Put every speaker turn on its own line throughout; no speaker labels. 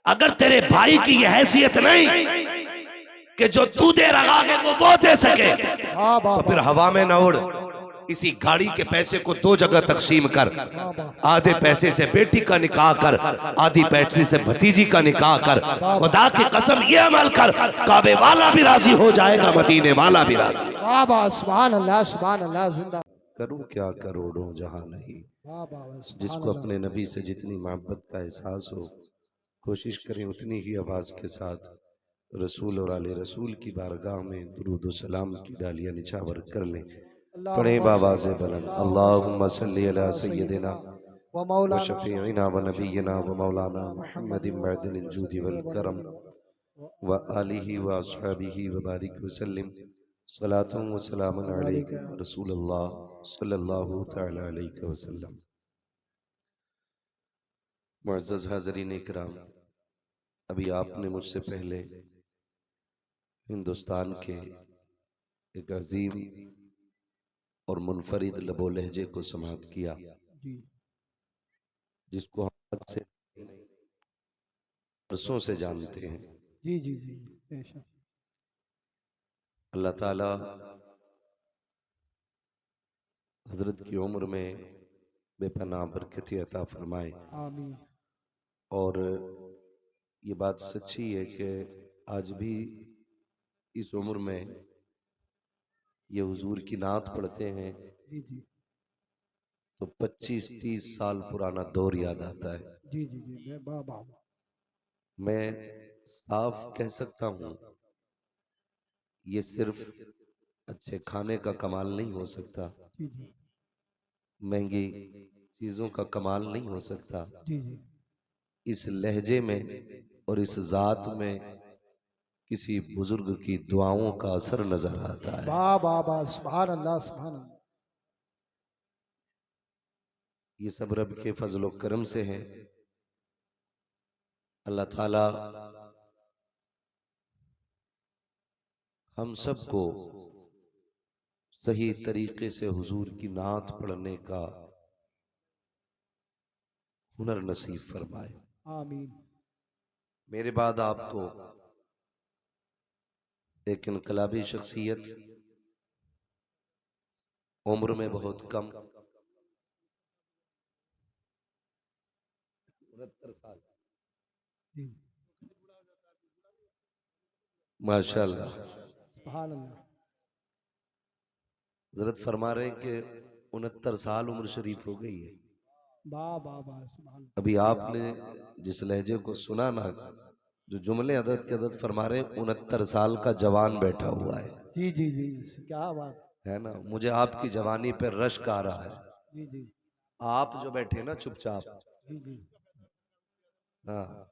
अगर तेरे भाई की यह हैसियत नहीं कि जो तू दे रहा है वो दे सके, तो फिर हवा में न उड़। इसी गाड़ी के पैसे को दो जगह तकसीम कर। आधे पैसे से बेटी का निकाह कर, आधी पैसे से भतीजी का निकाह कर। खुदा की कसम ये अमल कर, काबे वाला भी राजी हो जाएगा, मदीने वाला भी राजी।
सुभान अल्लाह, सुभान अल्लाह। जिंदा
करूं क्या करोड़ों जहां नहीं, जिसको अपने नबी से जितनी मोहब्बत का एहसास हो, कोशिश करें उतनी ही आवाज के साथ रसूल और आले रसूल की बारगाह में दुरूद व सलाम की डालियां निछावर कर लें। पढ़े बाबा से बुलंद अल्लाहुम्मा सल्ली अला सय्यदिना व शफीइना व नबीना व मौलाना मुहम्मदिन मअदिनिल जूदी वल करम व आलिहि व अस्हाबिहि व बारिक व सल्लिम सलातुन व सलामुन अलैका या रसूलल्लाह सल्लल्लाहु तआला अलैहि वसल्लम। मुअज़्ज़ज़ हाज़रीन इकराम, अभी आपने मुझसे पहले हिंदुस्तान के एक अजीम और मुनफरिद लबो लहजे को समाअत किया, जिसको हम आज से बरसों से जानते हैं।
जी जी जी बेशक।
अल्लाह ताला हजरत की उम्र में बेपनाह बरकत अता फरमाए।
आमीन।
और ये बात सच्ची है कि आज भी इस उम्र में ये हुजूर की नात पढ़ते हैं
जी जी
तो 25-30 साल पुराना दौर याद आता है।
जी जी जी मैं बाबा।
मैं साफ कह सकता हूँ, ये सिर्फ अच्छे खाने का कमाल नहीं हो सकता,
जी जी
महंगी चीजों का कमाल नहीं हो सकता,
जी जी
इस लहजे में और इस जात में किसी बुजुर्ग की दुआओं का असर नजर आता है।
बाबा सुभान अल्लाह, सुभान अल्लाह।
ये सब रब के फजल करम से है। अल्लाह ताला हम सबको सही तरीके से हुजूर की नात पढ़ने का हुनर नसीब फरमाए।
आमीन।
मेरे बाद आपको एक इनकलाबी शख्सियत, उम्र में बहुत कम, 69 साल,
जी
माशाल्लाह।
सुभान अल्लाह।
हजरत फरमा रहे हैं कि 69 साल उम्र शरीफ हो गई है।
बाबा सुभान।
अभी आपने जिस लहजे को सुना ना, जो जुमले अदद के अदद फरमा रहे, 69 साल का जवान बैठा हुआ
जी जी जी क्या बात
है ना। मुझे आपकी जवानी पर रश्क आ रहा है।
जी जी
आप जो बैठे ना चुपचाप,
जी जी
हाँ,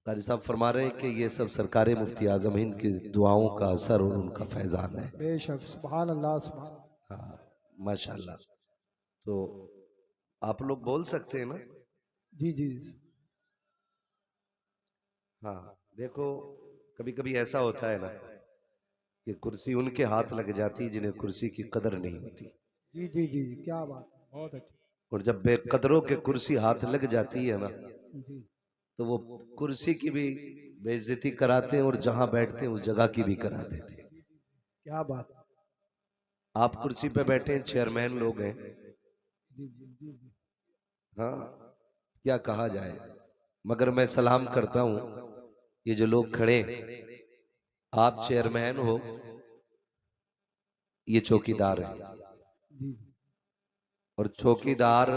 कारी साहब फरमा रहे हैं कि ये सब सरकार मुफ्ती आजम हिंद की दुआओं का असर और उनका फैजान है।
बेशक सुभान अल्लाह, सुभान।
हाँ माशाल्लाह। तो आप लोग बोल सकते हैं ना।
जी जी
हाँ देखो, कभी कभी ऐसा होता है ना कि कुर्सी उनके हाथ लग जाती है जिन्हें कुर्सी की कदर नहीं होती,
जी जी जी क्या बात, बहुत अच्छी।
और जब बेकदरों के कुर्सी हाथ लग जाती है ना,
जी
तो वो कुर्सी की भी बेइज्जती कराते हैं और जहां बैठते हैं उस जगह की भी करा देते हैं।
क्या बात।
आप कुर्सी पे बैठे हैं, चेयरमैन लोग हैं,
जी जी जी जी
हाँ, क्या कहा जाए। मगर मैं सलाम करता हूं, ये जो लोग खड़े, आप चेयरमैन हो, ये चौकीदार है।
जी
और चौकीदार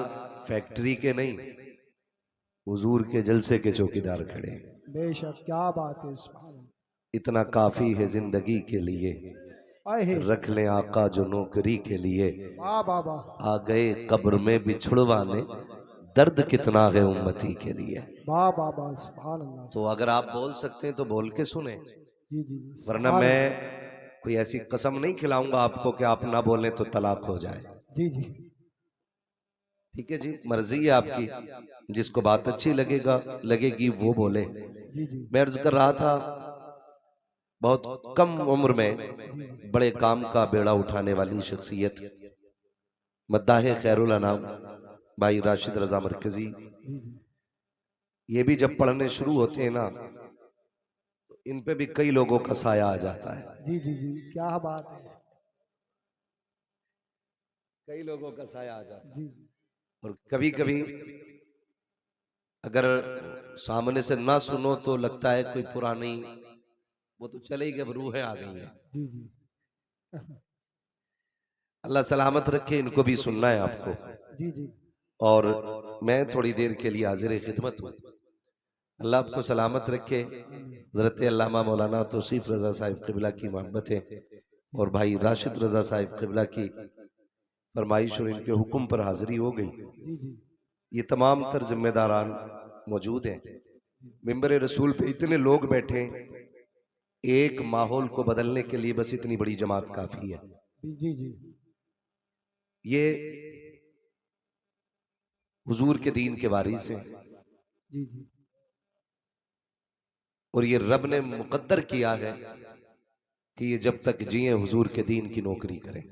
फैक्ट्री के नहीं, हुजूर के जलसे के चौकीदार खड़े हैं।
बेशक क्या बात है, सुभान अल्लाह।
इतना काफी है जिंदगी के लिए,
आहे
रख ले आका जो नौकरी के लिए,
वाह बाबा।
आ गए कब्र में बिछुड़वाने, दर्द कितना है उम्मती के लिए।
वाह बाबा सुभान अल्लाह।
तो अगर आप बोल सकते हैं तो बोल के सुने,
जी जी जी
वरना
सुभान
मैं
अल्लाह।
कोई ऐसी कसम नहीं खिलाऊंगा आपको कि आप ना बोलें तो तलाक हो जाए।
जी जी
ठीक है जी, मर्जी है आपकी, जिसको बात अच्छी लगेगी वो बोले।
जी जी
मैं अर्ज कर रहा था, बहुत कम उम्र में बड़े काम का बेड़ा उठाने वाली शख्सियत मद्दाह खैरुल अनाम भाई राशिद रजा मरकजी,
जी जी
ये भी जब पढ़ने शुरू होते हैं ना तो इन पे भी कई लोगों का साया आ जाता है।
जी जी जी, क्या बात है।
कई लोगों का साया आ जाता है।
जी
और कभी कभी अगर सामने से ना सुनो तो लगता है कोई पुरानी, वो तो चले गए, अब रूहें आ गई हैं।
जी जी
अल्लाह सलामत रखे, इनको भी सुनना है आपको।
जी जी
और मैं थोड़ी देर के लिए हाजिर खिदमत हूँ। अल्लाह आपको सलामत रखे। हजरत अल्लामा मौलाना तौसीफ रजा साहिब क़िबला की मोहब्बतें और भाई राशिद रजा साहिब क़िबला की फरमाइश और इनके हुक्म पर हाजिरी हो गई।
जी जी
ये तमाम तर जिम्मेदारान मौजूद हैं। मिंबर रसूल पे इतने लोग बैठे हैं, एक माहौल को बदलने के लिए बस इतनी बड़ी जमात काफी है।
जी जी
ये हुजूर के दीन के वारिस हैं
जी जी
और ये रब ने मुकद्दर किया है कि ये जब तक जिए हुजूर के दीन की नौकरी करें।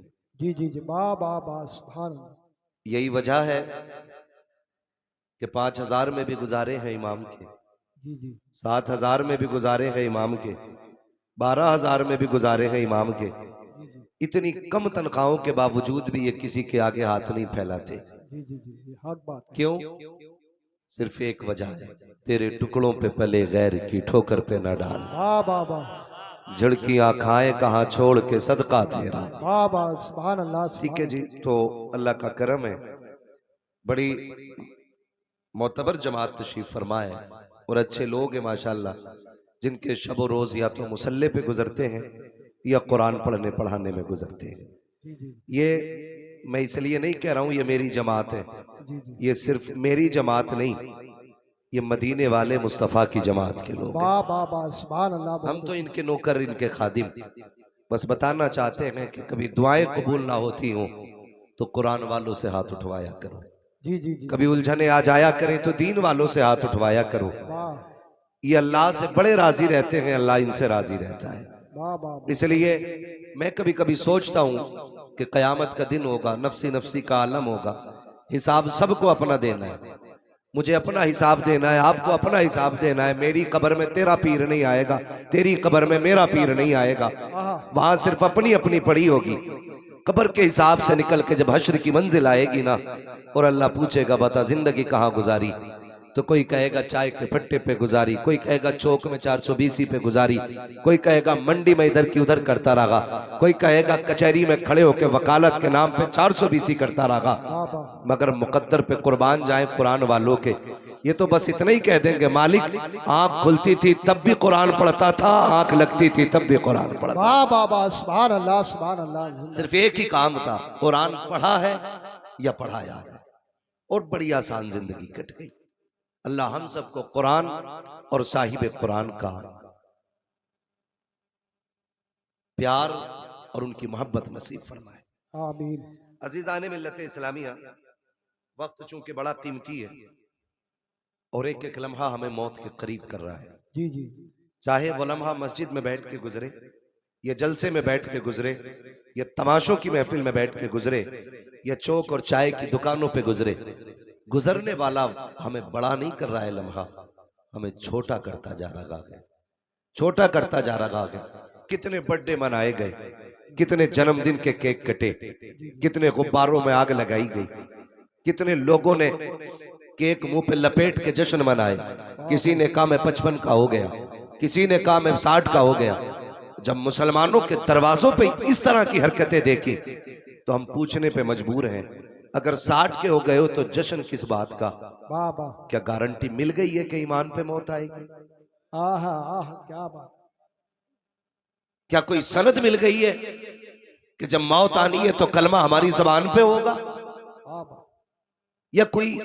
जी जी जी, वाह वाह वाह, सुभान अल्लाह।
यही वजह है कि 5,000 में भी गुजारे हैं इमाम के,
जी जी
7,000 में भी गुजारे हैं इमाम के, 12,000 में भी गुजारे हैं इमाम के।
जी जी
इतनी कम तनख्वाहों के बावजूद भी ये किसी के आगे हाथ नहीं फैलाते।
जी जी जी जी, हक बात है।
क्यों? सिर्फ एक वजह है, तेरे टुकड़ों पे पले गैर की ठोकर पे न डाल,
वाह वाह वाह,
झड़कियां खाए कहाँ छोड़ के सदका तेरा।
वाह वाह, सुभान अल्लाह।
ठीक है जी, तो अल्लाह का करम है, बड़ी मोतबर जमात तशरीफ फरमाए और अच्छे लोग हैं माशाल्लाह, जिनके शब रोज या तो मुसल्ले पे गुजरते हैं या कुरान पढ़ने पढ़ाने में गुजरते हैं।
जी जी
ये मैं इसलिए नहीं कह रहा हूं ये मेरी जमात है,
जी जी,
ये सिर्फ मेरी जमात नहीं, ये मदीने वाले मुस्तफ़ा की जमात के लोग हैं।
वाह वाह वाह, सुभान अल्लाह।
हम तो इनके नौकर, इनके खादिम, बस बताना चाहते हैं कि कभी दुआएं कबूल ना होती हों तो कुरान वालों से हाथ उठवाया करो,
जी जी जी,
कभी उलझने आ जाया करें तो दीन वालों से हाथ उठवाया करो।
वाह
ये अल्लाह से बड़े राजी रहते हैं, अल्लाह इनसे राजी रहता है।
वाह वाह,
इसलिए मैं कभी कभी सोचता हूं कि कयामत का दिन होगा, नफसी नफसी का आलम होगा, हिसाब सबको अपना देना है। मुझे अपना हिसाब देना है, आपको अपना हिसाब देना है। मेरी कब्र में तेरा पीर नहीं आएगा, तेरी कब्र में मेरा पीर नहीं आएगा, वहां सिर्फ अपनी अपनी पड़ी होगी। कब्र के हिसाब से निकल के जब हश्र की मंजिल आएगी ना और अल्लाह पूछेगा बता जिंदगी कहाँ गुजारी, तो कोई कहेगा चाय के फट्टे पे गुजारी, कोई कहेगा चौक में 420 पे गुजारी, कोई कहेगा मंडी में इधर की उधर करता रहा, कोई कहेगा कचहरी में खड़े होकर वकालत के नाम पे 420 करता रहा। मगर मुकद्दर पे कुर्बान जाए कुरान वालों के, ये तो बस इतना ही कह देंगे मालिक आंख खुलती थी तब भी कुरान पढ़ता था, आंख लगती थी तब भी कुरान पढ़ता।
वाह वाह वाह, सुभान अल्लाह सुभान अल्लाह।
सिर्फ एक ही काम था, कुरान पढ़ा है या पढ़ाया है, और बड़ी आसान जिंदगी कट गई। अल्लाह हम सबको कुरान और साहिब कुरान का प्यार और उनकी मोहब्बत नसीब फरमाए,
आमीन।
अजीजान मिल्लत इस्लामिया, वक्त चूंकि बड़ा कीमती है और एक एक लम्हा हमें मौत के करीब कर रहा है,
जी जी
चाहे वो लम्हा मस्जिद में बैठ के गुजरे, ये जलसे में बैठ के गुजरे, ये तमाशों की महफिल में बैठ के गुजरे, या चौक और चाय की दुकानों पे गुजरे, गुजरने वाला हमें बड़ा नहीं कर रहा है लम्हा, हमें छोटा करता जा रहा है, छोटा करता जा रहा है। कितने बर्थडे मनाए गए, कितने जन्मदिन के केक कटे, कितने गुब्बारों में आग लगाई गई, कितने लोगों ने केक मुंह पे लपेट के जश्न मनाए। किसी ने कहा मैं 55 का हो गया, किसी ने कहा मैं 60 का हो गया। जब मुसलमानों के दरवाजों पे इस तरह की हरकतें देखी तो हम पूछने पे मजबूर हैं, अगर 60 के हो गए हो तो जश्न किस बात का?
वाह वाह,
क्या गारंटी मिल गई है कि ईमान पे मौत आएगी?
आहा आहा, क्या बात।
क्या कोई सनद मिल गई है कि जब मौत आनी है तो कलमा हमारी जबान पे होगा?
वाह वाह,
या कोई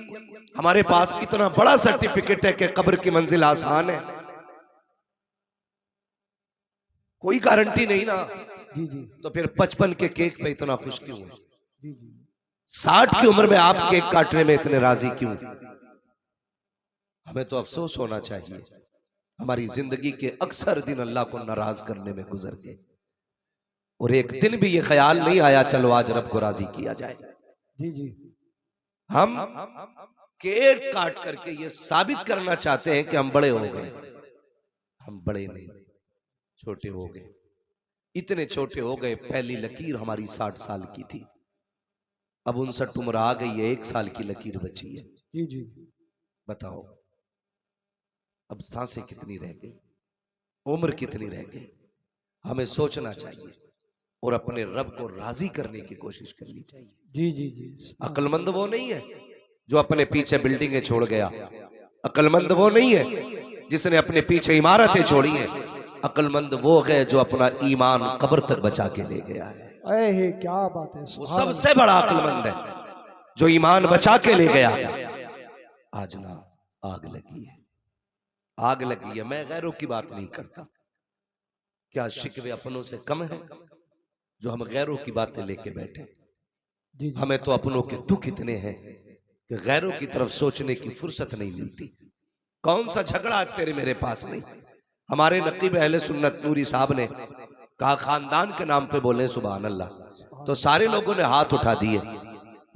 हमारे पास इतना बड़ा सर्टिफिकेट है कि कब्र की मंजिल आसान है? कोई गारंटी नहीं ना।
जी जी
तो फिर 55 के केक पे इतना खुश क्यों है?
जी जी,
60 की उम्र में आप केक काटने में इतने राजी क्यों? हमें तो अफसोस होना चाहिए, हमारी जिंदगी के अक्सर दिन अल्लाह को नाराज करने में गुजर गए और एक दिन भी ये ख्याल नहीं आया चलो आज रब को राजी किया जाए।
जी जी,
हम केक काट करके ये साबित करना चाहते हैं कि हम बड़े हो गए। हम बड़े नहीं, छोटे हो गए। इतने छोटे हो गए, पहली लकीर हमारी 60 साल की थी, अब 59 उम्र आ गई है, 1 साल की लकीर बची है।
जी जी।
बताओ अब सांसें कितनी रह गई, उम्र कितनी रह गई। हमें सोचना चाहिए और अपने रब को राजी करने की कोशिश करनी चाहिए।
जी जी जी।
अक्लमंद वो नहीं है जो अपने पीछे बिल्डिंगें छोड़ गया। अक्लमंद वो नहीं है जिसने अपने पीछे इमारतें छोड़ी हैं। अक्लमंद वो है जो अपना ईमान कब्र तक बचा के ले गया है।
अरे क्या बात है,
वो
सुभान
सबसे बड़ा अक्लमंद है जो ईमान बचा के ले गया। आज ना आग लगी है, आग लगी है। मैं गैरों की बात नहीं करता। क्या शिकवे अपनों से कम है जो हम गैरों की बातें लेके बैठे।
जी जी।
हमें तो अपनों के दुख इतने हैं कि गैरों की तरफ सोचने की फुर्सत नहीं मिलती। कौन सा झगड़ा तेरे मेरे पास नहीं। हमारे नकीब अहले सुन्नत नूरी साहब ने कहा खानदान के नाम पे बोले सुभान अल्लाह, तो सारे लोगों ने हाथ उठा दिए।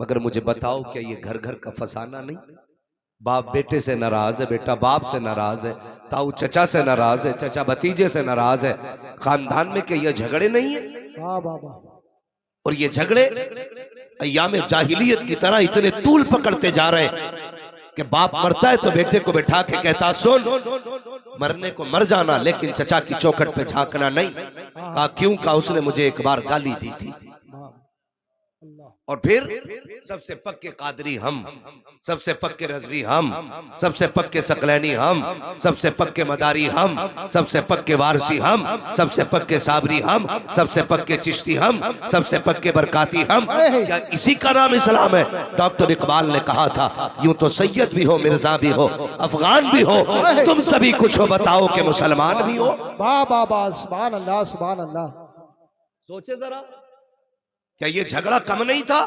मगर मुझे बताओ क्या ये घर घर का फसाना नहीं? बाप बेटे से नाराज है, बेटा बाप से नाराज है, ताऊ चचा से नाराज है, चचा भतीजे से नाराज है। खानदान में क्या ये झगड़े नहीं है?
वाह वाह वाह।
और ये झगड़े अय्याम जाहिलियत की तरह इतने तूल पकड़ते जा रहे हैं कि बाप मरता है तो बेटे को बैठा के कहता सुन, मरने को मर जाना लेकिन चचा की चौखट पे झांकना नहीं। कहा क्यों? कहा उसने मुझे एक बार गाली दी थी। और फिर सबसे पक्के कादरी हम, सबसे पक्के रजवी हम, सबसे पक्के सकलैनी हम, सबसे पक्के मदारी हम, सबसे पक्के वारसी हम, सबसे पक्के साबरी हम, सबसे पक्के चिश्ती हम, सबसे पक्के बरकाती हम। क्या इसी का नाम इस्लाम है? डॉक्टर इकबाल ने कहा था यूं तो सैयद भी हो, मिर्जा भी हो, अफगान भी हो, तुम सभी कुछ हो, बताओ कि मुसलमान भी हो।
वाह वाह वाह, सुभान अल्लाह सुभान अल्लाह।
सोचे जरा, क्या ये झगड़ा कम नहीं था?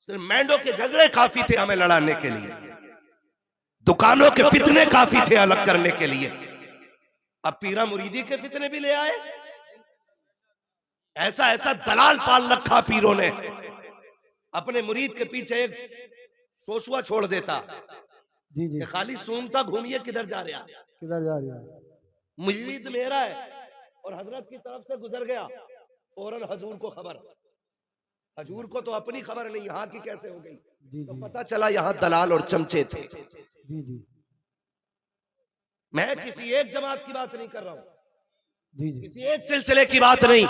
सिर्फ मैंडो के झगड़े काफी थे हमें लड़ाने के लिए, दुकानों के फितने काफी थे अलग करने के लिए। अब पीरा मुरीदी के फितने भी ले आए। ऐसा ऐसा दलाल पाल रखा पीरों ने, अपने मुरीद के पीछे एक सोसुआ छोड़ देता
जी जी।
कि खाली सूंघता घूमिए किधर जा रहा,
किधर जा रही है?
मुरीद मेरा है और हजरत की तरफ से गुजर गया, फौरन हजूर को खबर। हजूर को तो अपनी खबर नहीं यहाँ की कैसे हो गई।
जी
तो
जी
पता चला यहाँ दलाल और चमचे थे।
जी जी
मैं किसी एक जमात की बात नहीं कर रहा हूँ,
जी जी।
किसी एक सिलसिले की बात नहीं।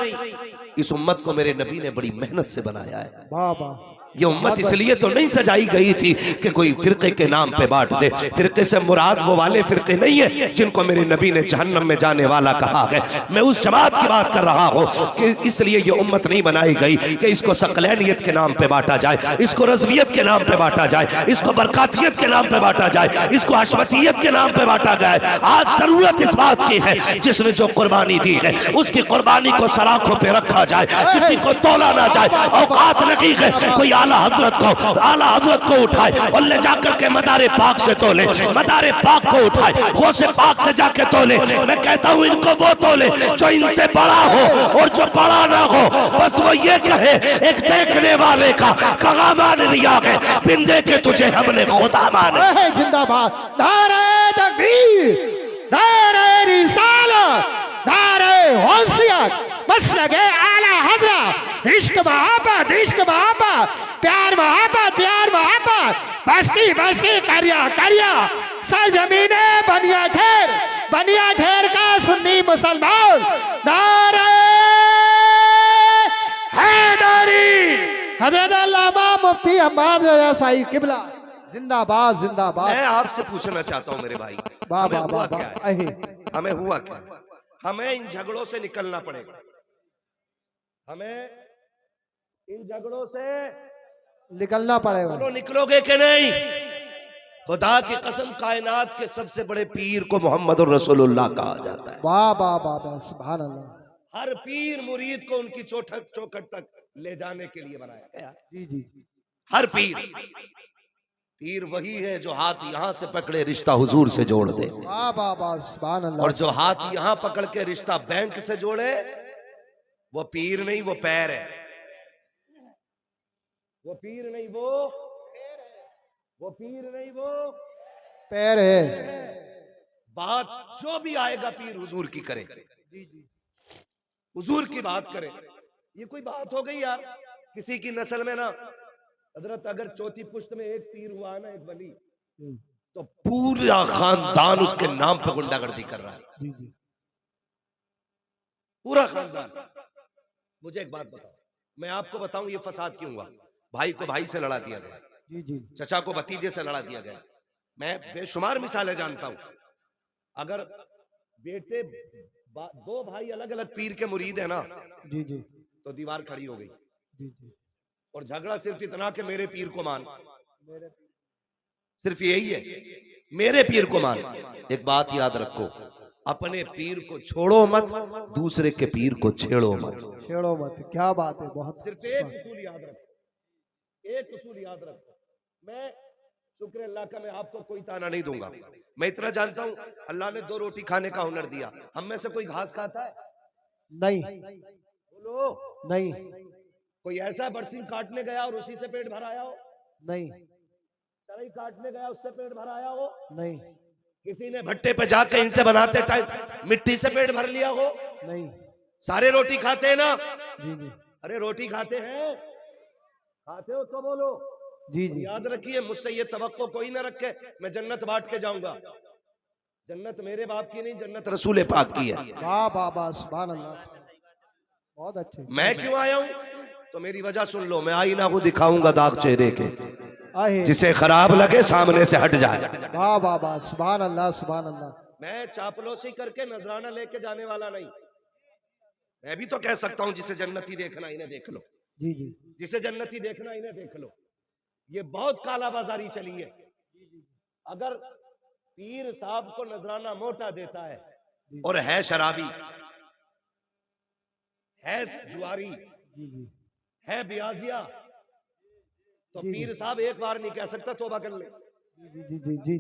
इस उम्मत को मेरे नबी ने बड़ी मेहनत से बनाया है।
वाह वाह।
ये उम्मत इसलिए तो नहीं सजाई गई थी कि कोई फिरके के नाम पे बांट दे। फिरके से मुराद वो वाले फिरके नहीं है जिनको मेरे नबी ने जहन्नम में जाने वाला कहा है। मैं उस जमात की बात कर रहा हूँ कि इसलिए ये उम्मत नहीं बनाई गई कि इसको सकलैनियत के नाम पे बांटा जाए, इसको रज़वियत के नाम पे बांटा जाए, इसको बरकातियत के नाम पे बांटा जाए, इसको अशमतियत के नाम पे बांटा जाए। आज जरूरत इस बात की है जिसने जो कुर्बानी दी है उसकी कुर्बानी को सराखों पे रखा जाए, किसी को तोला ना जाए। औकात नहीं है कोई आला हजरत को उठाए और ले जाकर के मदारे पाक से तोले, मदारे पाक को उठाए गौसे पाक से जाके तोले। मैं कहता हूँ इनको वो तोले जो इनसे बड़ा हो और जो बड़ा ना हो। बस वो ये कहे एक देखने वाले का कहा मान लिया है, बिन देखे तुझे हमने खुदा माने।
जिंदाबाद। नारे तकबीर, नारे रिसालत, नारे होशियत, मसलके आला हजरत, इश्क मोहब्बत, इश्क मोहब्बत, प्यार मोहब्बत, प्यार मोहब्बत, बस्ती बस्ती करिया करिया, सरजमीने बनिया ठेर का सुन्नी मुसलमान। नारे हैदरी, हजरत अल्लामा मुफ्ती अहमद रजा साहिब किबला जिंदाबाद जिंदाबाद।
मैं आपसे पूछना चाहता हूँ मेरे भाई,
वाह
हमें
वाह
हुआ
वाह
क्या
वाह।
है?
अहे,
हमें हुआ क्या? हमें इन झगड़ों से निकलना पड़ेगा। हमें इन झगड़ों से
निकलना पड़ेगा।
बोलो निकलोगे कि नहीं? खुदा की कसम कायनात के सबसे बड़े पीर को मोहम्मद रसूलुल्लाह कहा जाता है।
वाह वाह वाह वाह, सुभान अल्लाह।
हर पीर मुरीद को उनकी चौखट तक ले जाने के लिए बनाया गया।
जी जी।
हर पीर वही है जो हाथ यहां से पकड़े रिश्ता हुजूर से जोड़ दे,
वाह वाह वाह, सुभान अल्लाह।
और जो हाथ यहां पकड़ के रिश्ता बैंक से जोड़े वो पीर नहीं, वो पैर है। वो पीर नहीं, वो वो पीर नहीं, वो
पैर है।
बात जो भी आएगा पीर हुजूर की करे, हुजूर की बात करे। ये कोई बात हो गई यार? किसी की नस्ल में ना हजरत अगर चौथी पुश्त में एक पीर हुआ ना, एक वली, तो पूरा खानदान उसके नाम पर गुंडागर्दी कर रहा है, पूरा खानदान। मुझे एक बात बताओ, मैं आपको बताऊं ये फसाद क्यों हुआ? भाई को भाई से लड़ा दिया गया, चचा को भतीजे से लड़ा दिया गया। मैं बेशुमार मिसालें जानता हूं। अगर बेटे दो भाई अलग अलग पीर के मुरीद है ना, तो दीवार खड़ी हो गई। और झगड़ा सिर्फ इतना कि मेरे पीर को मान, सिर्फ यही है, मेरे पीर को मान। एक बात याद रखो, अपने पीर को छोड़ो मत, दूसरे के पीर को छेड़ो मत।
छेड़ो मत, क्या बात है, बहुत।
सिर्फ एक उसूल याद रखो, एक उसूल याद रखो। मैं शुक्र अल्लाह का, मैं आपको कोई ताना नहीं दूंगा। मैं इतना जानता हूं अल्लाह ने 2 रोटी खाने का हुनर दिया। हम में से कोई घास खाता है?
नहीं।
बोलो
नहीं।
कोई ऐसा बरसिंग काटने गया और उसी से पेट भर आया हो?
नहीं।
चरई काटने गया उससे पेट भर आया हो?
नहीं।
किसी ने भट्टे पे जाकर ईंटें बनाते टाइम मिट्टी से पेट भर लिया हो?
नहीं।
सारे रोटी खाते हैं ना?
जी।
अरे रोटी खाते हैं, खाते हो तो बोलो।
जी।
याद रखिए, मुझसे ये तवक्को कोई ना रखे मैं जन्नत बांट के जाऊंगा। जन्नत मेरे बाप की नहीं, जन्नत रसूल पाक की है।
वाह वाह वाह, सुभान अल्लाह, बहुत अच्छे।
मैं क्यों आया हूं तो मेरी वजह सुन लो। मैं आईना को दिखाऊंगा दाग चेहरे के, जिसे खराब लगे सामने से हट जाए।
वाह वाह वाह, सुभान अल्लाह, सुभान अल्लाह।
मैं चापलूसी करके नजराना लेके जाने वाला नहीं। मैं भी तो कह सकता हूं जिसे जन्नती देखना इन्हें देख लो।
जी।
जिसे जन्नती देखना इन्हें देख लो। ये बहुत काला बाजारी चली है। अगर पीर साहब को नजराना मोटा देता है और है शराबी, है जुआरी, है ब्याजिया, तो पीर साहब एक बार नहीं कह सकता तौबा कर ले।
जी।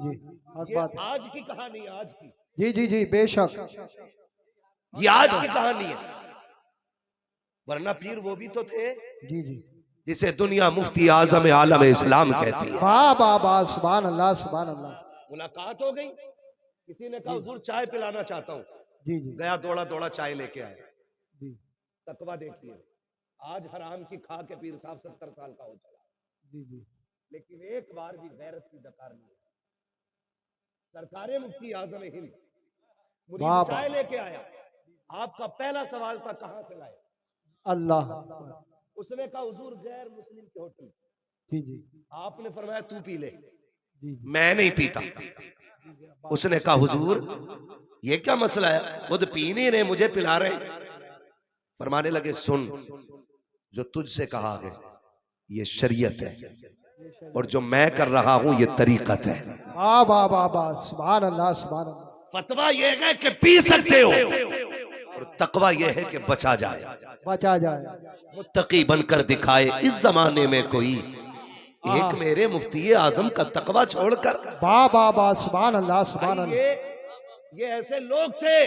ये आज की कहानी है, आज की।
जी, बेशक
ये आज की कहानी है, वरना पीर वो भी तो थे
जी।
जिसे दुनिया मुफ्ती आजम आलम इस्लाम कहती है।
वाह वाह वाह, सुभान अल्लाह, सुभान अल्लाह।
मुलाकात हो गई, किसी ने कहा हुजूर चाय पिलाना चाहता हूँ।
जी।
गया दौड़ा चाय लेके आया। तकवा देखिए, आज हराम की खा के पीर साहब 70 साल का हो चला।
जी।
लेकिन एक बार भी गैरत की डकार नहीं। सरकारे मुफ्ती आजम हिंद मुरीद चाय लेके आया, आपका पहला सवाल था कहां से लाए?
अल्लाह।
उसने कहा हुजूर गैर मुस्लिम की होटल।
जी।
आपने फरमाया तू पी ले।
जी।
मैं नहीं पीता। उसने कहा हुजूर ये क्या मसला है, खुद पी नहीं रहे मुझे पिला रहे। फरमाने लगे सुन, जो तुझसे कहा है ये शरीयत है, और जो मैं कर रहा हूं ये तरीकत है।
वाह वाह वाह वाह, सुभान अल्लाह, सुभान अल्लाह।
फतवा ये है कि पी सकते हो, और तकवा ये है कि बचा जाए,
बचा जाए।
मुत्तकी बनकर दिखाए इस जमाने में कोई एक मेरे मुफ्ती आजम का तकवा छोड़कर।
वाह वाह वाह, सुभान अल्लाह, सुभान अल्लाह।
ये ऐसे लोग थे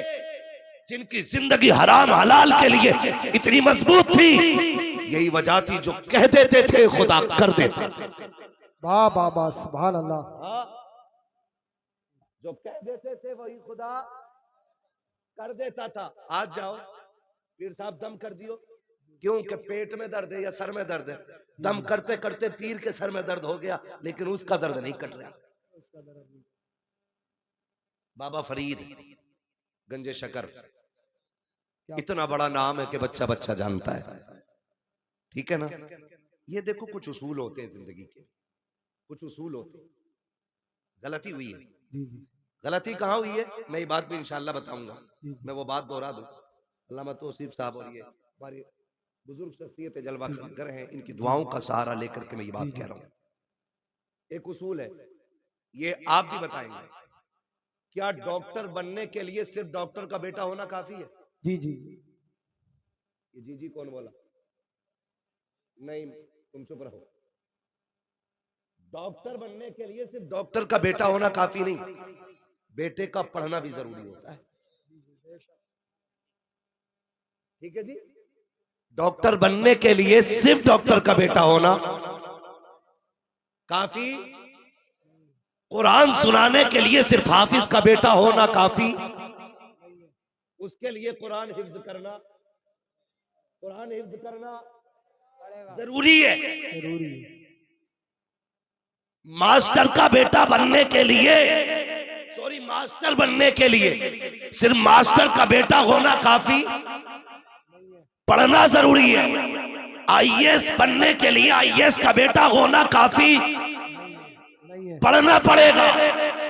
जिनकी जिंदगी हराम हलाल के लिए इतनी मजबूत थी, यही वजह थी जो कह देते थे खुदा कर देते थे।
वाह वाह वाह, सुभान अल्लाह।
जो कह देते थे वही खुदा कर देता था। आज जाओ पीर साहब दम कर दियो, क्योंकि पेट में दर्द है या सर में दर्द है, दम करते करते पीर के सर में दर्द हो गया, लेकिन उसका दर्द नहीं कट रहा। बाबा फरीद गंजे शकर, इतना बड़ा नाम है कि बच्चा बच्चा जानता है, ठीक है ना। ये देखो कुछ उसूल होते हैं जिंदगी के, कुछ उसूल होते हैं। गलती हुई है, गलती कहाँ हुई है मैं ये बात भी इंशाल्लाह बताऊंगा। मैं वो बात दोहरा दूं, अल्लामा तौसीफ साहब और ये हमारी बुजुर्ग शख्सियत जलवा कर हैं, इनकी दुआओं का सहारा लेकर के मैं ये बात कह रहा हूँ। एक उसूल है, ये आप भी बताएंगे, क्या डॉक्टर बनने के लिए सिर्फ डॉक्टर का बेटा होना काफी है?
जी।
ये जी कौन बोला? नहीं, तुम चुप रहो। डॉक्टर बनने के लिए सिर्फ डॉक्टर का बेटा होना काफी नहीं, बेटे का पढ़ना भी जरूरी होता है, ठीक है जी। डॉक्टर बनने के लिए सिर्फ डॉक्टर का बेटा होना काफी कुरान सुनाने के लिए सिर्फ हाफिज का बेटा होना काफी, उसके लिए कुरान हिफ्ज करना जरूरी है। मास्टर का बेटा बनने के लिए, मास्टर बनने के लिए सिर्फ मास्टर का बेटा होना काफी, पढ़ना जरूरी है। आईएएस बनने के लिए आईएएस का बेटा होना काफी, पढ़ना पड़ेगा।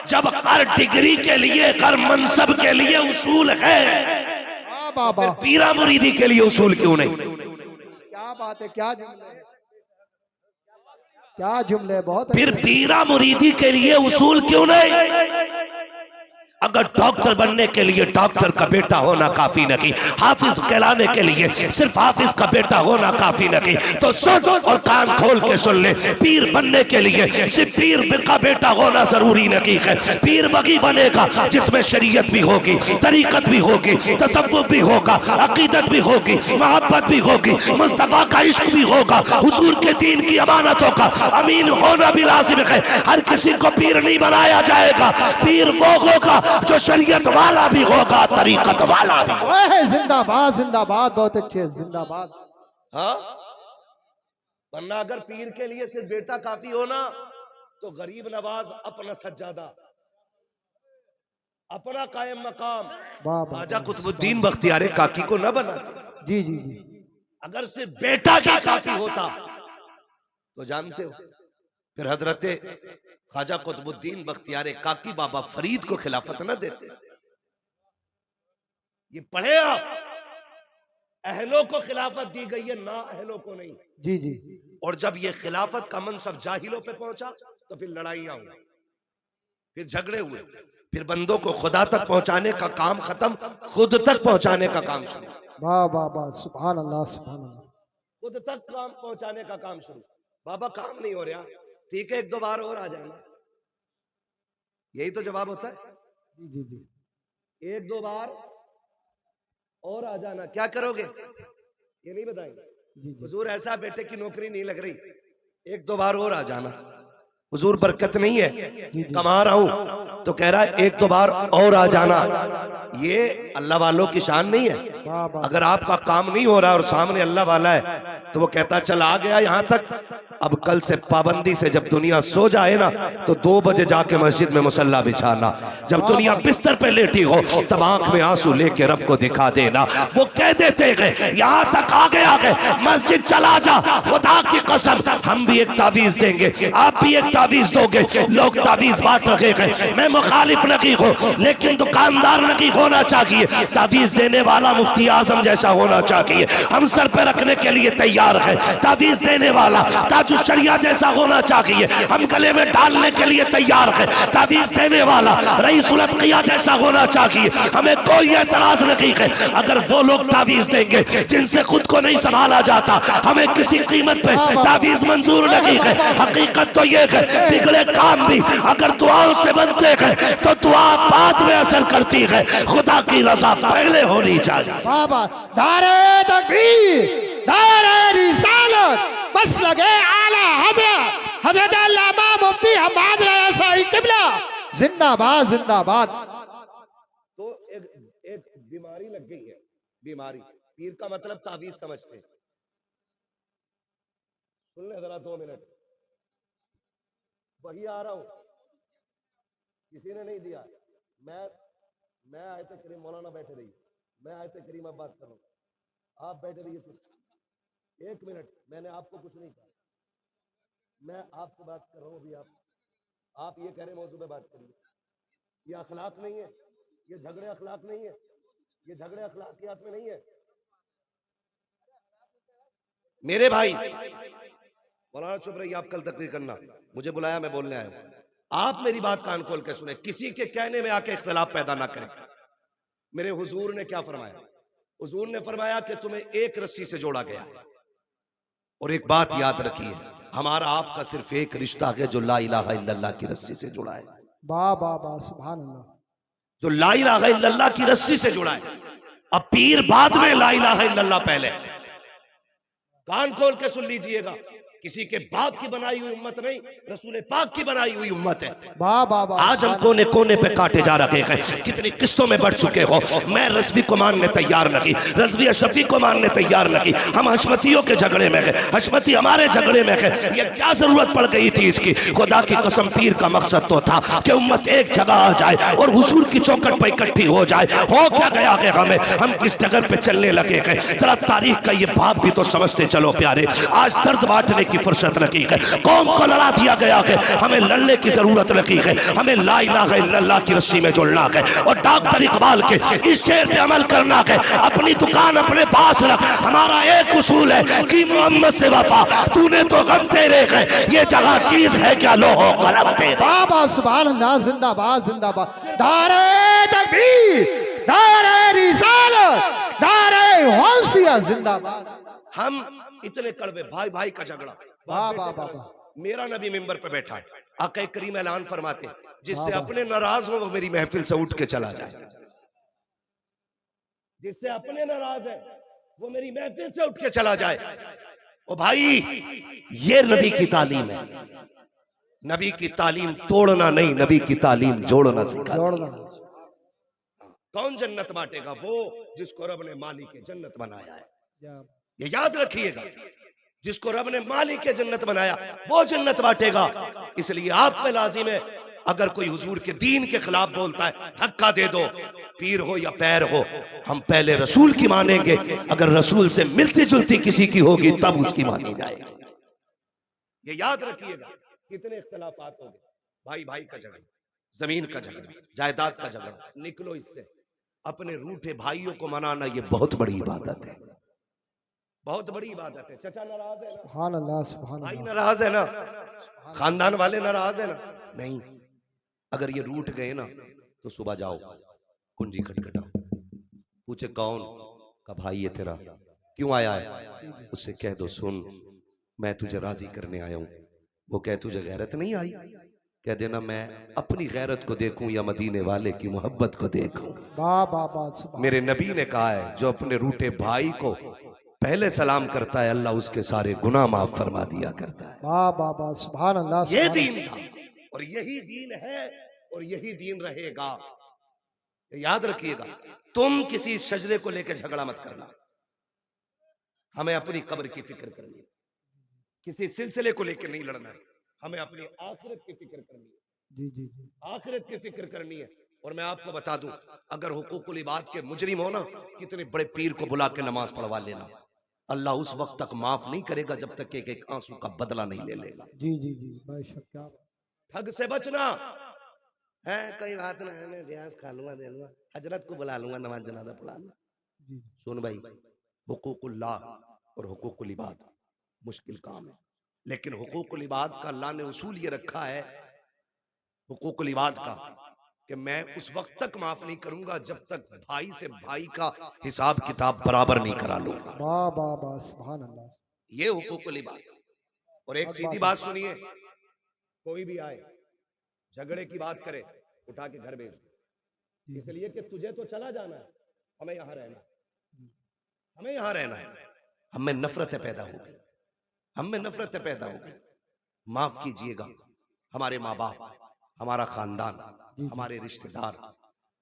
जब हर डिग्री के लिए, हर मनसब के लिए उसूल है, फिर पीरा मुरीदी के लिए उसूल क्यों नहीं?
क्या बात है, क्या जुमले, बहुत
फिर पीरा मुरीदी के लिए उसूल क्यों नहीं? अगर डॉक्टर बनने के लिए डॉक्टर का बेटा होना काफी नहीं, हाफिज कहलाने के लिए सिर्फ हाफिज का बेटा होना काफी नहीं, तो सुन और कान खोल के सुन ले, पीर बनने के लिए सिर्फ पीर का बेटा होना जरूरी नहीं है। पीर वही बनेगा जिसमें शरीयत भी होगी, तरीकत भी होगी, तसव्वुफ भी होगा, अकीदत भी होगी, मोहब्बत भी होगी, मुस्तफा का इश्क भी होगा, हुजूर के दीन की अमानतों का अमीन होना भी लाजिम है। हर किसी को पीर नहीं बनाया जाएगा, पीर वो होगा जो शरीयत वाला भी होगा, तरीकत वाला भी।
जिंदाबाद जिंदाबाद, बहुत अच्छे, जिंदाबाद।
हाँ, वरना अगर पीर के लिए सिर्फ बेटा काफी होना तो गरीब नवाज अपना सज्जादा, अपना कायम मकाम ख्वाजा कुतुबुद्दीन बख्तियार काकी को न बना।
जी जी जी।
अगर सिर्फ बेटा का काफी होता तो जानते हो फिर हजरते ख्वाजा कुतुबुद्दीन बख्तियार काकी बाबा फरीद को खिलाफत न देते। ये पढ़े आप, अहलों को खिलाफत दी गई है, ना अहलों को नहीं।
जी जी।
और जब ये खिलाफत का मनसब जाहिलों पे पहुंचा तो फिर लड़ाइयां हुई, फिर झगड़े हुए, फिर बंदों को खुदा तक पहुंचाने का काम खत्म, खुद तक पहुंचाने का काम शुरू।
वाह वाह वाह, सुभान अल्लाह सुभान अल्लाह।
खुद तक काम पहुंचाने का काम शुरू। बाबा काम नहीं हो रहा, ठीक है, एक दो बार और आ जाना, यही तो जवाब होता है।
जी जी जी।
एक दो बार और आ जाना, क्या करोगे ये नहीं बताएंगे। हुजूर ऐसा बेटे की नौकरी नहीं लग रही, एक दो बार और आ जाना। हुजूर बरकत नहीं है, कमा रहा हूं, तो कह रहा है एक दो बार और आ जाना। ये अल्लाह वालों की शान नहीं है। अगर आपका काम नहीं हो रहा और सामने अल्लाह वाला है तो वो कहता चल आ गया यहां तक, अब कल से पाबंदी से जब दुनिया सो जाए ना तो 2 बजे जाके मस्जिद में मुसल्ला बिछाना। जब दुनिया बिस्तर पे लेटी हो तब आंख में आंसू लेके रब को दिखा देना। वो कह देते हैं यहाँ तक आ गए, मस्जिद चला जा, खुदा की कसम हम भी एक तावीज देंगे, आप भी एक तावीज दोगे। लोग तावीज बांट रहे हैं, मैं मुखालिफ नहीं हूँ, लेकिन दुकानदार नहीं होना चाहिए। तावीज देने वाला मुफ्ती आजम जैसा होना चाहिए, हम सर पे रखने के लिए तैयार है। तावीज देने वाला ताजुल शरिया जैसा होना चाहिए, हम गले में डालने के लिए तैयार है। तावीज देने वाला रईसुल अत्किया जैसा होना चाहिए, हमें कोई एतराज नहीं है। अगर वो लोग तावीज देंगे जिनसे खुद को नहीं संभाला जाता, हमें किसी कीमत पे तावीज मंजूर नहीं है। हकीकत तो ये है बिगड़े काम भी अगर दुआओं से बनते हैं तो दुआ बाद में असर करती है, खुदा की रजा पहले होनी चाहिए।
बाबा नारे तकबीर, नारे रिसालत, बस लगे आला हजरत हजरत अल्लामा मुफ्ती हम्माद रज़ा साहिब किबला जिंदाबाद जिंदाबाद।
तो एक बीमारी लग गई है, बीमारी, पीर का मतलब तावीज समझते हैं। सुन ले जरा 2 मिनट, वही आ रहा हूं, किसी ने नहीं दिया। मैं आयत करीम, मौलाना बैठे रहिए, मैं आयत करीम अब बात कर रहा हूं, आप बैठे रहिए चुप। 1 मिनट, मैंने आपको कुछ नहीं कहा, मैं आपसे बात कर रहा हूं अभी। आप ये कह रहे मौजूद पे बात करिए, ये अखलाक नहीं है, ये झगड़े अखलाक नहीं है, ये झगड़े अखलाकियात में नहीं है। मेरे भाई मौलाना चुप रहिए, आप कल तकरीर करना, मुझे बुलाया, मैं बोलने आया। आप मेरी बात कान खोल के सुने, किसी के कहने में आके इख्तिलाफ पैदा ना करें। मेरे हुजूर ने क्या फरमाया? हुजूर ने फरमाया कि तुम्हें एक रस्सी से जोड़ा गया। और एक बात याद रखिए, हमारा आपका सिर्फ एक रिश्ता है जो ला इलाहा इल्लल्लाह की रस्सी से जुड़ा है।
वाह वाह वाह, सुभान अल्लाह।
जो ला इलाहा इल्लल्लाह की रस्सी से जुड़ा है। अब पीर बाद में, ला इलाहा इल्लल्लाह पहले। कान खोल के सुन लीजिएगा, किसी के बाप की बनाई हुई उम्मत नहीं, रसूल पाक की बनाई हुई उम्मत है।
वाह वाह वाह।
आज हम कोने कोने पे काटे जा रखे हैं, कितनी किस्तों में बढ़ चुके हो। मैं रज़वी को मानने तैयार न की, रज़वी अशरफी को मानने तैयार न की, हम हशमतियों के झगड़े में गए, हशमती हमारे झगड़े में गए। ये क्या जरूरत पड़ गई थी इसकी? खुदा की कसम, पीर का मकसद तो था कि उम्मत एक जगह आ जाए और हुजूर की चौखट पर इकट्ठी हो जाए। हो क्या गया कि हम किस जगह पे चलने लगे गए? जरा तारीख का ये भाव भी तो समझते चलो प्यारे। आज दर्द बांटने की फुर्सत न की है, कौम को लड़ा दिया गया है, हमें लड़ने की जरूरत न की है। हमें ला इलाहा इल्लल्लाह की रस्सी में जुड़ना है और डॉक्टर इकबाल के इस शेर पे अमल करना है। अपनी दुकान अपने पास रख, हमारा एक उसूल है कि मोहम्मद से वफा, तूने तो गम तेरे है, ये जगह चीज है क्या लोहो कलम तेरे।
बाबा सुभान अल्लाह, जिंदाबाद जिंदाबाद। नारे तकबीर, नारे रिसालत, नारे गौसिया, जिंदाबाद।
हम इतने कड़वे, भाई भाई का झगड़ा।
वाह वाह वाह।
मेरा नबी मिंबर पे बैठा है, आका करीम ऐलान फरमाते, जिससे अपने नाराज हो वो मेरी महफिल से उठ के चला जाए। जिससे अपने नाराज है वो मेरी महफिल से उठ के चला जाए। ओ भाई, ये नबी की तालीम है। नबी की तालीम तोड़ना नहीं, नबी की तालीम जोड़ना सिखाती है। कौन जन्नत बांटेगा? वो जिसको रब ने मालिक जन्नत बनाया है। ये याद रखिएगा, जिसको रब ने मालिक जन्नत बनाया वो जन्नत बांटेगा। इसलिए आप पे लाजिम है, अगर कोई हुजूर के दीन के खिलाफ बोलता है, धक्का दे दो, पीर हो या पैर हो। हम पहले रसूल की मानेंगे, अगर रसूल से मिलती जुलती किसी की होगी तब उसकी मानी जाएगी। ये याद रखिएगा। कितने इख्तलाफात हो गए, भाई भाई का झगड़ा, जमीन का झगड़ा, जायदाद का झगड़ा, निकलो इससे। अपने रूठे भाइयों को मनाना ये बहुत बड़ी इबादत है, बहुत बड़ी इबादत है। चचा नाराज है ना,
सुभान अल्लाह सुभान
भाई
अल्लाह।
नाराज है ना, खानदान वाले नाराज है ना, नहीं। अगर ये रूठ गए ना तो सुबह जाओ, कुंजी खटखटाओ, पूछे कौन का भाई है तेरा, क्यों आया है? उससे कह दो सुन, मैं तुझे राजी करने आया हूं। वो कह तुझे गैरत नहीं आई, कह देना मैं अपनी गैरत को देखूं या मदीने वाले की मोहब्बत को देखूं।
वाह वाह वाह।
मेरे नबी ने कहा है, जो अपने रूठे भाई को पहले सलाम करता है, अल्लाह उसके सारे गुनाह माफ फरमा दिया करता है।
वाह वाह वाह, सुभान अल्लाह।
ये दीन था और यही दीन है और यही दीन रहेगा। याद रखिएगा, तुम किसी शजरे को लेकर झगड़ा मत करना। हमें अपनी कब्र की फिक्र करनी है, किसी सिलसिले को लेकर नहीं लड़ना है। हमें अपनी आखिरत की फिक्र करनी है,
जी जी जी।
आखिरत की फिक्र करनी है। और मैं आपको बता दूं, अगर हुकूकुल इबाद के मुजरिम हो ना, कितने बड़े पीर को बुला के नमाज पढ़वा लेना, अल्लाह उस वक्त तक माफ नहीं करेगा जब तक एक एक आंसू का बदला नहीं ले लेगा।
जी जी जी, बेशक। क्या
ठग से बचना है, कोई बात ना है, मैं ब्याज खा लूंगा, दे लूंगा, हजरत को बुला लूंगा, नमाज जनाजा पढ़ा लूंगा।
जी।
सुन भाई, हुकूकुल्लाह और हुकूकुल इबाद मुश्किल काम है, लेकिन हुकूकुल इबाद का अल्लाह ने उसूल ये रखा है, हुकूकुल इबाद का, कि मैं उस वक्त तक माफ नहीं करूंगा जब तक भाई से भाई का हिसाब किताब बराबर नहीं करा लूंगा।
वाह वाह वाह, सुभान अल्लाह।
ये हुकूकुल इबाद। और एक सीधी बात सुनिए, कोई भी आए झगड़े की बात करे, उठा के घर भेज दो, इसलिए कि तुझे तो चला जाना है, हमें यहां रहना है, हमें यहां रहना है। हमें नफरतें पैदा हो गई, हमें नफरतें पैदा हो गई। माफ कीजिएगा, हमारे माँ बाप, हमारा खानदान, हमारे रिश्तेदार,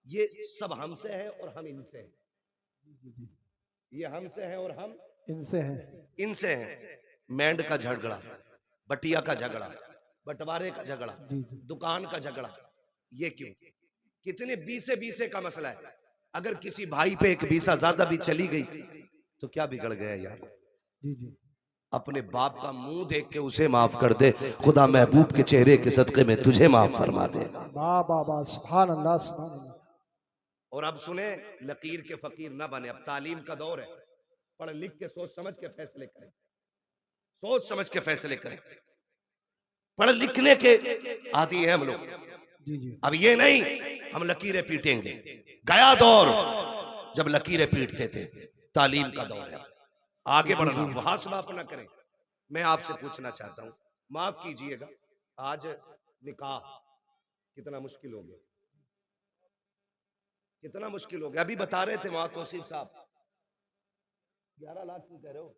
ये सब हमसे हैं और हम इनसे हैं। ये हमसे हैं और हम
इनसे हैं,
इनसे हैं। मैंड का झगड़ा, बटिया का झगड़ा, बंटवारे का झगड़ा, दुकान का झगड़ा, ये क्यों? कितने बीसे बीसे का मसला है। अगर किसी भाई पे एक बीसा ज्यादा भी चली गई तो क्या बिगड़ गया यार?
जी जी।
अपने बाप का मुंह देख के उसे माफ कर दे, खुदा महबूब के चेहरे के सदके में तुझे माफ फरमा दे।
वाह वाह वाह, सुभान अल्लाह सुभान अल्लाह।
और अब सुने, लकीर के फकीर ना बने, अब तालीम का दौर है। पढ़ लिख के सोच समझ के फैसले करें, सोच समझ के फैसले करें। पढ़ लिखने के आदी हैं हम लोग।
जी जी।
अब ये नहीं हम लकीरें पीटेंगे, गया दौर जब लकीरें पीटते थे। तालीम का दौर है, आगे बढ़ना, मुहासबा अपना करें। मैं आपसे पूछना चाहता हूं, माफ कीजिएगा, आज निकाह कितना मुश्किल हो गया, कितना मुश्किल हो गया। अभी बता रहे थे वहां तौसीफ साहब, 11 लाख क्यों कह रहे हो?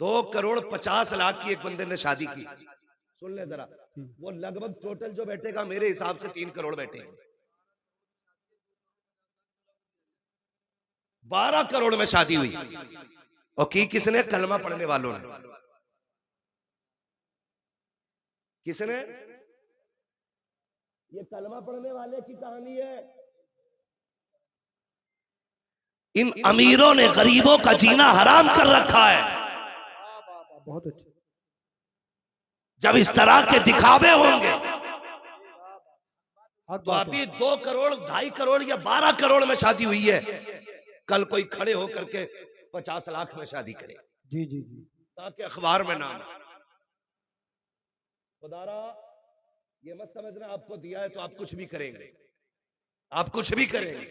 2,50,00,000 की एक बंदे ने शादी की। सुन ले जरा, वो लगभग टोटल जो बैठेगा मेरे हिसाब से 3 करोड़ बैठेंगे। 12 करोड़ में शादी हुई और की किसने? कलमा पढ़ने वालों ने। किसने? ये कलमा पढ़ने वाले की कहानी है। इन अमीरों ने गरीबों का जीना हराम कर रखा है।
बहुत अच्छे।
जब इस तरह के दिखावे होंगे
बहुत
तो अभी 2 करोड़ 2.5 करोड़ या 12 करोड़ में शादी हुई है, कल कोई खड़े होकर के 50 लाख में शादी करे।
जी जी जी।
ताकि अखबार में नाम। खुदारा ये मत समझना आपको दिया है तो आप कुछ भी करेंगे, आप कुछ भी करेंगे।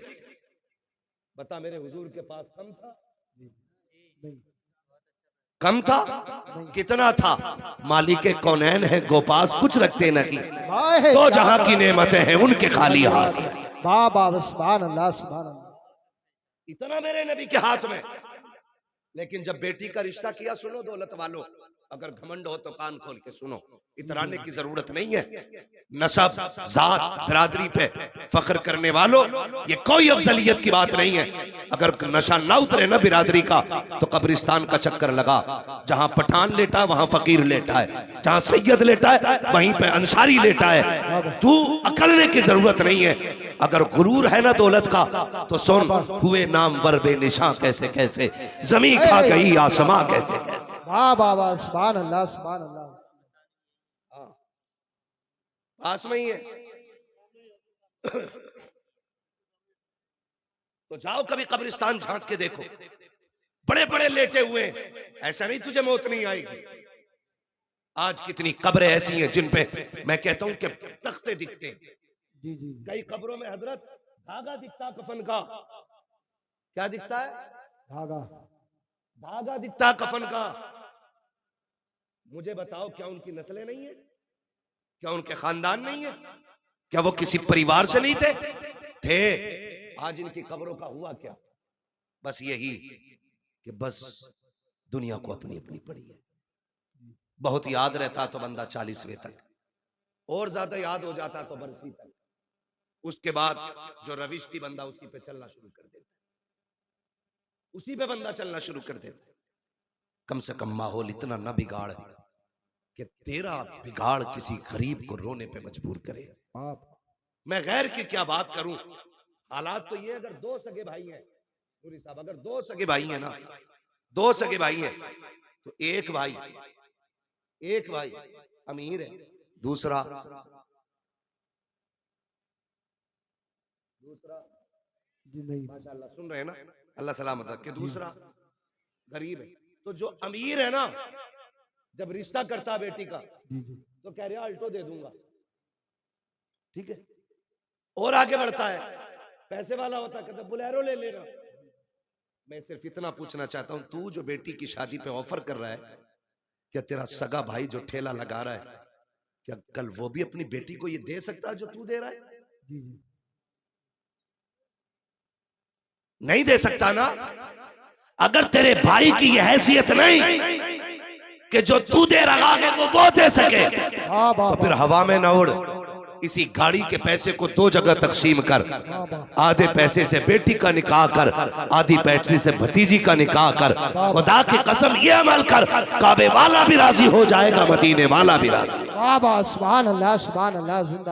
बता मेरे हुजूर के पास कम था?
नहीं।
कम था? कितना था? मालिक कौनैन है गोपास कुछ रखते नहीं, तो जहां की नेमतें हैं उनके खाली हाथ।
वाह वाह, सुभान अल्लाह सुभान अल्लाह।
इतना मेरे नबी के हाथ में। लेकिन जब बेटी का रिश्ता किया, सुनो दौलत वालों, अगर घमंड हो तो कान खोल के सुनो, इतराने की जरूरत नहीं है। नसब, जात, बिरादरी पे फख्र करने वालों, ये कोई अफजलियत की बात नहीं है। अगर नशा ना उतरे ना बिरादरी का तो कब्रिस्तान का चक्कर लगा। जहां पठान लेटा है वहां फकीर लेटा है, जहां सैयद लेटा है वहीं पे अंसारी लेटा है। तू अकलने की जरूरत नहीं है। अगर गुरूर है ना दौलत का तो सुन, हुए नाम वर बेनिशां कैसे कैसे, जमीन खा गई आसमां कैसे कैसे।
वाह वाह वाह, सुभान अल्लाह सुभान अल्लाह।
पास में ही है तो जाओ कभी कब्रिस्तान झांक के देखो, बड़े बड़े लेटे हुए। ऐसा नहीं तुझे मौत नहीं आएगी। आज कितनी कब्रें ऐसी हैं जिन पे मैं कहता हूं कि तख्ते दिखते।
जी जी।
कई कब्रों में हजरत धागा दिखता कफन का। क्या दिखता है?
धागा।
धागा दिखता कफन का। मुझे बताओ, क्या उनकी नस्लें नहीं है? क्या उनके खानदान नहीं है? क्या वो किसी परिवार से नहीं थे? आज इनकी कब्रों का हुआ क्या? बस यही कि बस दुनिया को अपनी अपनी पड़ी है। बहुत याद रहता तो बंदा 40वें तक, और ज्यादा याद हो जाता तो बरसी तक। उसके बाद जो रविश थी बंदा उसी पे चलना शुरू कर देता, उसी पे बंदा चलना शुरू कर देता। कम से कम माहौल इतना ना बिगाड़ कि तेरा बिगाड़ किसी गरीब को रोने पे मजबूर करे। मैं गैर की क्या बात करूं। हालात तो ये, अगर 2 सगे भाई हैं पूरी साहब, अगर 2 सगे भाई हैं ना, 2 सगे भाई हैं तो एक भाई अमीर है, दूसरा माशाल्लाह सुन रहे हैं ना, अल्लाह सलामत रखे, दूसरा गरीब है। तो जो अमीर है ना, जब रिश्ता करता है बेटी का तो कह रहा अल्टो दे दूंगा, ठीक है। और आगे बढ़ता है, पैसे वाला होता कहता बुलेरो ले लेना। मैं सिर्फ इतना पूछना चाहता हूं, तू जो बेटी की शादी पे ऑफर कर रहा है, क्या तेरा सगा भाई जो ठेला लगा रहा है, क्या कल वो भी अपनी बेटी को ये दे सकता है जो तू दे रहा है? नहीं दे सकता ना। अगर तेरे भाई की ये हैसियत नहीं कि जो तू दे रहा है वो दे सके, तो फिर हवा में न उड़। इसी गाड़ी के पैसे को 2 जगह तकसीम कर। आधे पैसे से बेटी का निकाह कर, आधी पैसे से भतीजी का निकाह कर। खुदा की कसम ये अमल कर, काबे वाला भी राजी हो जाएगा, मदीने वाला भी राजी।
वाह वाह, सुभान अल्लाह सुभान अल्लाह। जिंदा